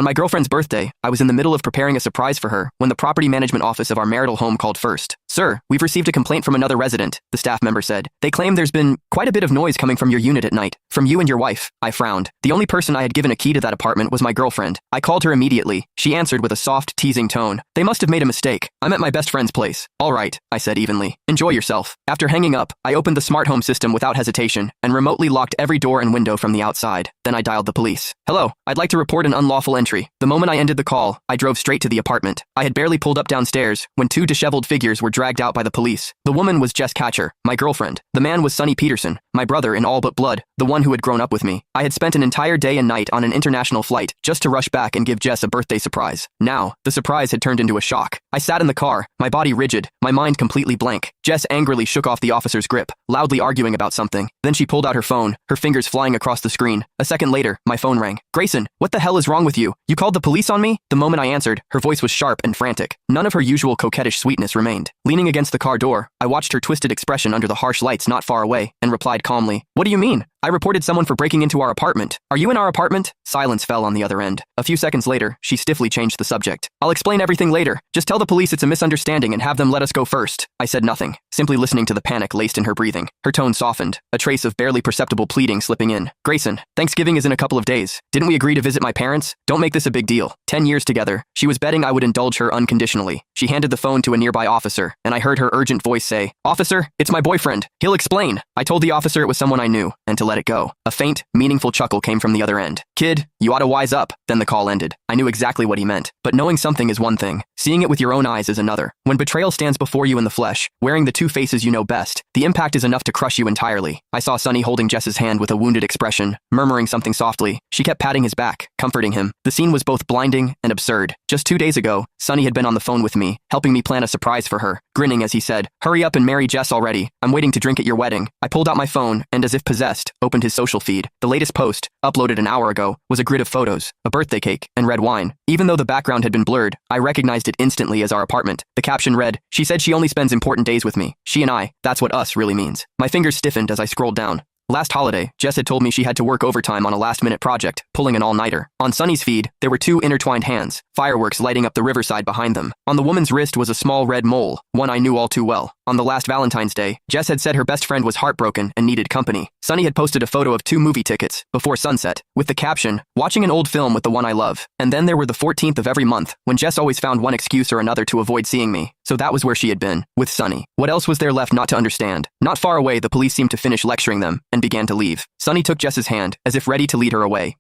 On my girlfriend's birthday, I was in the middle of preparing a surprise for her when the property management office of our marital home called first. Sir, we've received a complaint from another resident, the staff member said. They claim there's been quite a bit of noise coming from your unit at night. From you and your wife. I frowned. The only person I had given a key to that apartment was my girlfriend. I called her immediately. She answered with a soft, teasing tone. They must have made a mistake. I'm at my best friend's place. All right, I said evenly. Enjoy yourself. After hanging up, I opened the smart home system without hesitation and remotely locked every door and window from the outside. Then I dialed the police. Hello, I'd like to report an unlawful entry. The moment I ended the call, I drove straight to the apartment. I had barely pulled up downstairs when two disheveled figures were dragged out by the police. The woman was Jess Catcher, my girlfriend. The man was Sonny Peterson, my brother in all but blood, the one who had grown up with me. I had spent an entire day and night on an international flight just to rush back and give Jess a birthday surprise. Now, the surprise had turned into a shock. I sat in the car, my body rigid, my mind completely blank. Jess angrily shook off the officer's grip, loudly arguing about something. Then she pulled out her phone, her fingers flying across the screen. A second later, my phone rang. Grayson, what the hell is wrong with you? You called the police on me? The moment I answered, her voice was sharp and frantic. None of her usual coquettish sweetness remained. Leaning against the car door, I watched her twisted expression under the harsh lights not far away and replied calmly, What do you mean? I reported someone for breaking into our apartment. Are you in our apartment? Silence fell on the other end. A few seconds later, she stiffly changed the subject. I'll explain everything later. Just tell the police it's a misunderstanding and have them let us go first. I said nothing, simply listening to the panic laced in her breathing. Her tone softened, a trace of barely perceptible pleading slipping in. Grayson, Thanksgiving is in a couple of days. Didn't we agree to visit my parents? Don't make this a big deal. 10 years together. She was betting I would indulge her unconditionally. She handed the phone to a nearby officer, and I heard her urgent voice say, Officer, it's my boyfriend. He'll explain. I told the officer it was someone I knew, and to let it go. A faint, meaningful chuckle came from the other end. Kid, you ought to wise up. Then the call ended. I knew exactly what he meant. But knowing something is one thing. Seeing it with your own eyes is another. When betrayal stands before you in the flesh, wearing the two faces you know best, the impact is enough to crush you entirely. I saw Sonny holding Jess's hand with a wounded expression, murmuring something softly. She kept patting his back, comforting him. The scene was both blinding and absurd. Just 2 days ago, Sonny had been on the phone with me, helping me plan a surprise for her, grinning as he said, Hurry up and marry Jess already. I'm waiting to drink at your wedding. I pulled out my phone and, as if possessed, opened his social feed. The latest post, uploaded an hour ago, was a grid of photos, a birthday cake, and red wine. Even though the background had been blurred, I recognized it instantly as our apartment. The caption read, She said she only spends important days with me. She and I, that's what us really means. My fingers stiffened as I scrolled down. Last holiday, Jess had told me she had to work overtime on a last-minute project, pulling an all-nighter. On Sonny's feed, there were two intertwined hands, fireworks lighting up the riverside behind them. On the woman's wrist was a small red mole, one I knew all too well. On the last Valentine's Day, Jess had said her best friend was heartbroken and needed company. Sonny had posted a photo of 2 movie tickets, before sunset, with the caption, Watching an old film with the one I love. And then there were the 14th of every month, when Jess always found one excuse or another to avoid seeing me. So that was where she had been, with Sonny. What else was there left not to understand? Not far away, the police seemed to finish lecturing them, and began to leave. Sonny took Jess's hand, as if ready to lead her away.